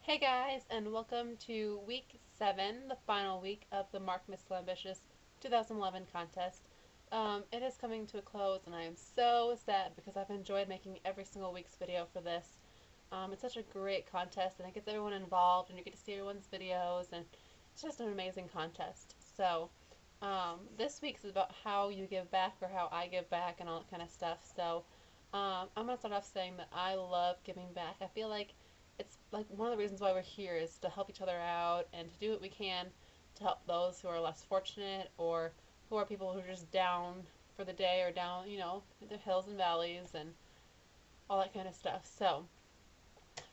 Hey guys, and welcome to week 7, the final week of the Mark Miss Glambitious 2011 contest. It is coming to a close, and I am so sad because I've enjoyed making every single week's video for this. It's such a great contest, and it gets everyone involved, and you get to see everyone's videos, and it's just an amazing contest. This week's is about how you give back or how I give back and all that kind of stuff. I'm going to start off saying that I love giving back. I feel like it's like one of the reasons why we're here is to help each other out and to do what we can to help those who are less fortunate or who are people who are just down for the day or down, the hills and valleys and all that kind of stuff. So,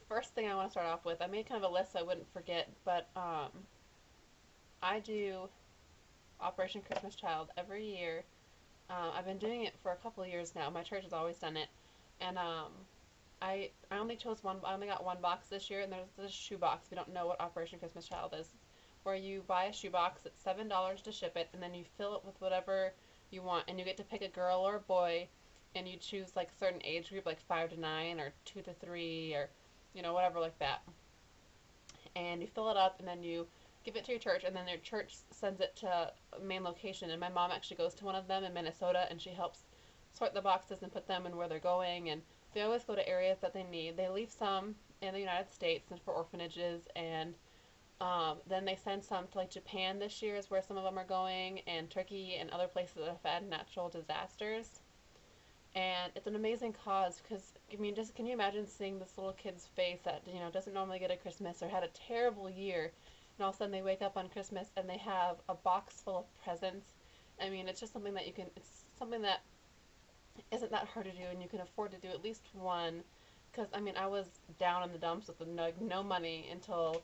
first thing I want to start off with, I made kind of a list so I wouldn't forget, but I do Operation Christmas Child every year. I've been doing it for a couple of years now. My church has always done it, and I only chose one. I only got one box this year, and there's this shoebox. If you don't know what Operation Christmas Child is, where you buy a shoebox. It's $7 to ship it, and then you fill it with whatever you want, and you get to pick a girl or a boy, and you choose like a certain age group, like 5 to 9 or 2 to 3 or whatever like that. And you fill it up, and then you give it to your church, and then your church sends it to a main location. And my mom actually goes to one of them in Minnesota, and she helps sort the boxes and put them in where they're going. And they always go to areas that they need. They leave some in the United States and for orphanages, and then they send some to like Japan this year is where some of them are going, and Turkey and other places that have had natural disasters. And it's an amazing cause because I mean, just can you imagine seeing this little kid's face that doesn't normally get a Christmas or had a terrible year, and all of a sudden they wake up on Christmas and they have a box full of presents. I mean, it's just something that you can. It's something that isn't that hard to do, and you can afford to do at least one. Because I mean, I was down in the dumps with no money until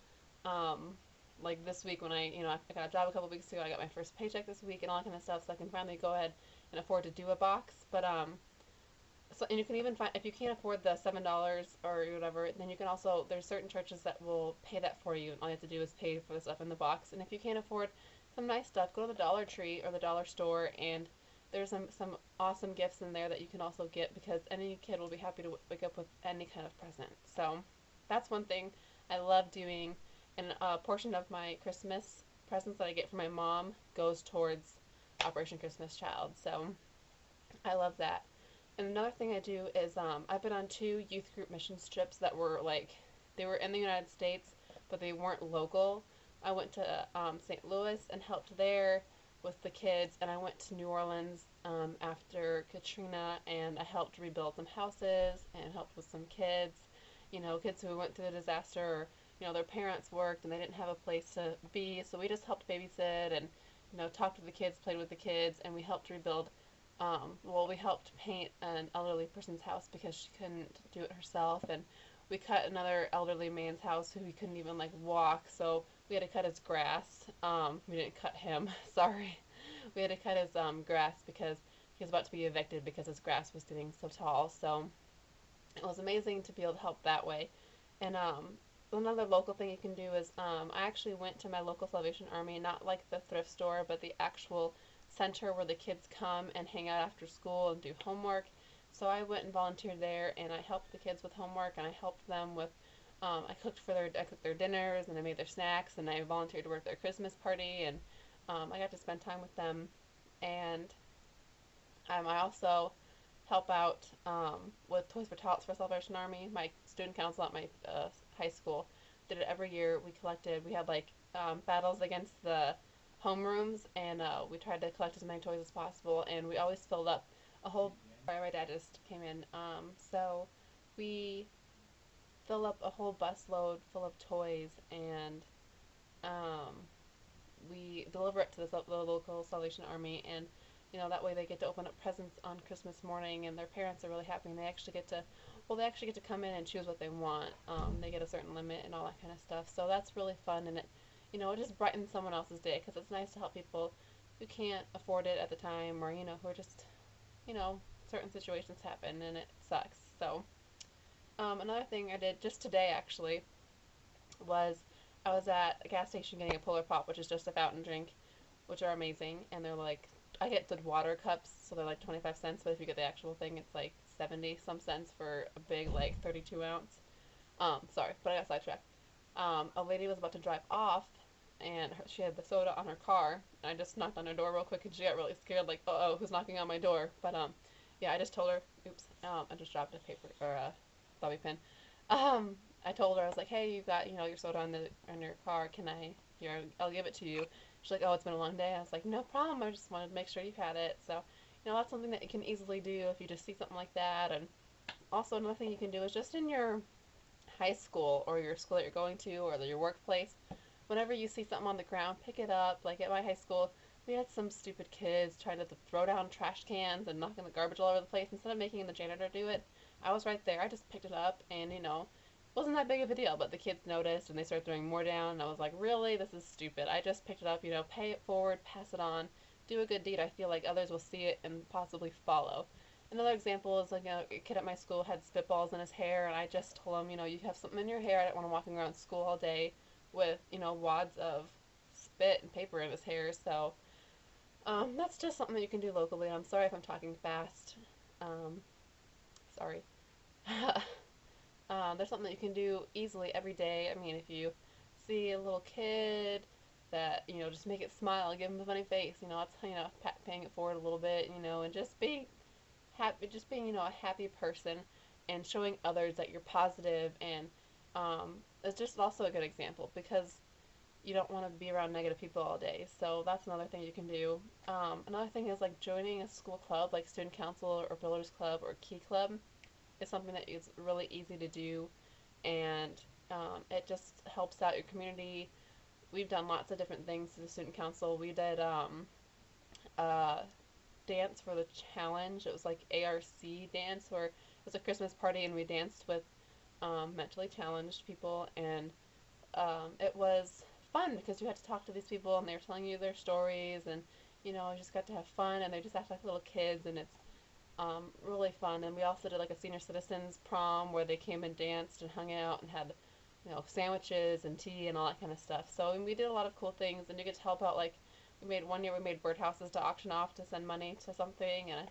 like this week when I got a job a couple weeks ago. I got my first paycheck this week and all that kind of stuff, so I can finally go ahead and afford to do a box. And you can even find if you can't afford the $7 or whatever, then you can also there's certain churches that will pay that for you, and all you have to do is pay for the stuff in the box. And if you can't afford some nice stuff, go to the Dollar Tree or the dollar store, and there's some awesome gifts in there that you can also get because any kid will be happy to wake up with any kind of present. So that's one thing I love doing, and a portion of my Christmas presents that I get from my mom goes towards Operation Christmas Child. So I love that. And another thing I do is I've been on 2 youth group mission trips that were like they were in the United States, but they weren't local. I went to St. Louis and helped there with the kids, and I went to New Orleans after Katrina, and I helped rebuild some houses and helped with some kids, kids who went through the disaster, or their parents worked and they didn't have a place to be, so we just helped babysit and talked with the kids, played with the kids, and we helped rebuild we helped paint an elderly person's house because she couldn't do it herself, and we cut another elderly man's house who he couldn't even like walk, so we had to cut his grass. We didn't cut him, sorry. We had to cut his grass because he was about to be evicted because his grass was getting so tall. So it was amazing to be able to help that way. And another local thing you can do is I actually went to my local Salvation Army, not like the thrift store, but the actual center where the kids come and hang out after school and do homework. So I went and volunteered there, and I helped the kids with homework, and I helped them with. I cooked their dinners, and I made their snacks, and I volunteered to work their Christmas party, and I got to spend time with them. And I also help out with Toys for Tots for Salvation Army. My student council at my high school did it every year. We had like battles against the homerooms, and we tried to collect as many toys as possible, and we always filled up a whole. Sorry, my dad just came in. So we fill up a whole busload full of toys, and um, we deliver it to the local Salvation Army, and that way they get to open up presents on Christmas morning, and their parents are really happy, and they actually get to come in and choose what they want. They get a certain limit and all that kind of stuff, so that's really fun, and it just brightens someone else's day because it's nice to help people who can't afford it at the time, or who are just certain situations happen and it sucks. So another thing I did just today actually was I was at a gas station getting a Polar Pop, which is just a fountain drink, which are amazing, and they're like I get the water cups, so they're like 25 cents, but if you get the actual thing, it's like 70 some cents for a big like 32 ounce. Sorry, but I got sidetracked. A lady was about to drive off, and she had the soda on her car. And I just knocked on her door real quick, and she got really scared, like, oh, who's knocking on my door? But yeah, I just told her, oops, I just dropped a paper or a bobby pin. I told her, I was like, hey, you got your soda on your car. Can I? Here, I'll give it to you. She's like, oh, it's been a long day. I was like, no problem. I just wanted to make sure you had it. So, that's something that you can easily do if you just see something like that. And also another thing you can do is just in your high school or your school that you're going to or your workplace, whenever you see something on the ground, pick it up. Like at my high school, we had some stupid kids trying to throw down trash cans and knocking the garbage all over the place. Instead of making the janitor do it, I was right there. I just picked it up, and wasn't that big of a deal. But the kids noticed, and they started throwing more down. And I was like, really, this is stupid. I just picked it up. Pay it forward, pass it on, do a good deed. I feel like others will see it and possibly follow. Another example is like a kid at my school had spitballs in his hair, and I just told him, you have something in your hair. I don't want him walking around school all day with, wads of spit and paper in his hair. So that's just something that you can do locally. I'm sorry if I'm talking fast. Um, sorry. There's something that you can do easily every day. I mean, if you see a little kid that, just make it smile, give them a funny face. That's, paying it forward a little bit, and just being happy, just being, a happy person and showing others that you're positive and it's just also a good example because you don't want to be around negative people all day. So that's another thing you can do. Another thing is like joining a school club, like student council or builders club or key club, is something that is really easy to do, and it just helps out your community. We've done lots of different things to the student council. We did uh, dance for the challenge. It was like ARC dance, where it was a Christmas party, and we danced with mentally challenged people, and it was fun because you had to talk to these people, and they were telling you their stories, and you just got to have fun, and they just act like little kids, and it's really fun. And we also did like a senior citizens prom where they came and danced and hung out and had sandwiches and tea and all that kind of stuff. So we did a lot of cool things, and you get to help out. Like one year we made birdhouses to auction off to send money to something, and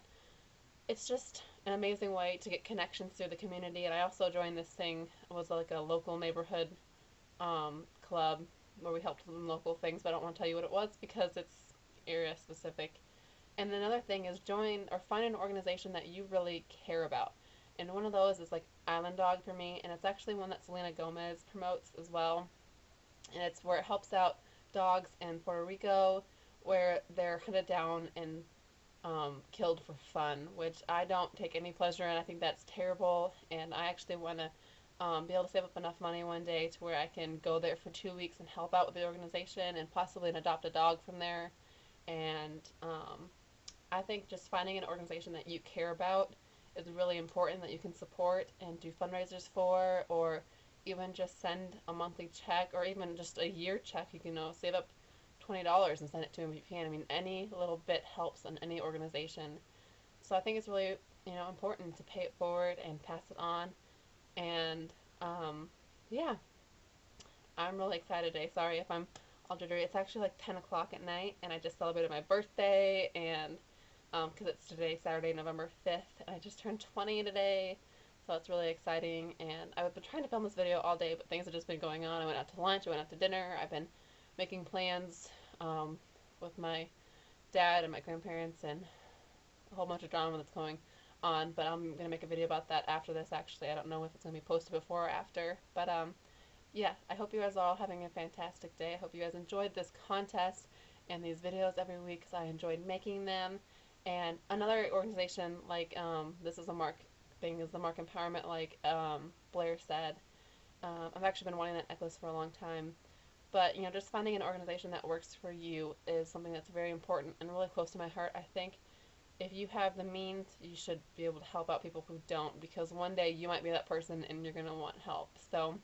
it's just an amazing way to get connections through the community. And I also joined this thing. It was like a local neighborhood club where we helped with local things, but I don't want to tell you what it was because it's area specific. And another thing is join or find an organization that you really care about. And one of those is like Island Dog for me, and it's actually one that Selena Gomez promotes as well. And it's where it helps out dogs in Puerto Rico where they're hunted down and killed for fun, which I don't take any pleasure in. I think that's terrible, and I actually want to be able to save up enough money one day to where I can go there for 2 weeks and help out with the organization and possibly adopt a dog from there. And I think just finding an organization that you care about is really important, that you can support and do fundraisers for, or even just send a monthly check, or even just a year check. You can save up $20 and send it to them if you can. I mean, any little bit helps in any organization. So I think it's really important to pay it forward and pass it on. And yeah, I'm really excited today. Sorry if I'm all jittery. It's actually like 10 o'clock at night, and I just celebrated my birthday, and because it's today, Saturday, November 5th, and I just turned 20 today, so it's really exciting. And I've been trying to film this video all day, but things have just been going on. I went out to lunch, I went out to dinner, I've been making plans with my dad and my grandparents, and a whole bunch of drama that's going on, but I'm going to make a video about that after this, actually. I don't know if it's going to be posted before or after, but yeah, I hope you guys are all having a fantastic day. I hope you guys enjoyed this contest and these videos every week because I enjoyed making them. And another organization, like this is a Mark thing, is the Mark Empowerment, like Blair said. I've actually been wanting that necklace for a long time. But, just finding an organization that works for you is something that's very important and really close to my heart. I think if you have the means, you should be able to help out people who don't, because one day you might be that person and you're going to want help. So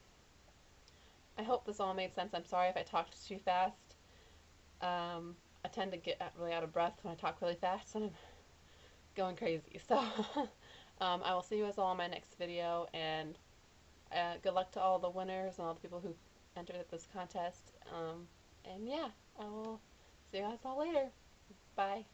I hope this all made sense. I'm sorry if I talked too fast. I tend to get really out of breath when I talk really fast, and I'm going crazy. So I will see you guys all in my next video, and good luck to all the winners and all the people who entered at this contest. And yeah, I will see you guys all later. Bye.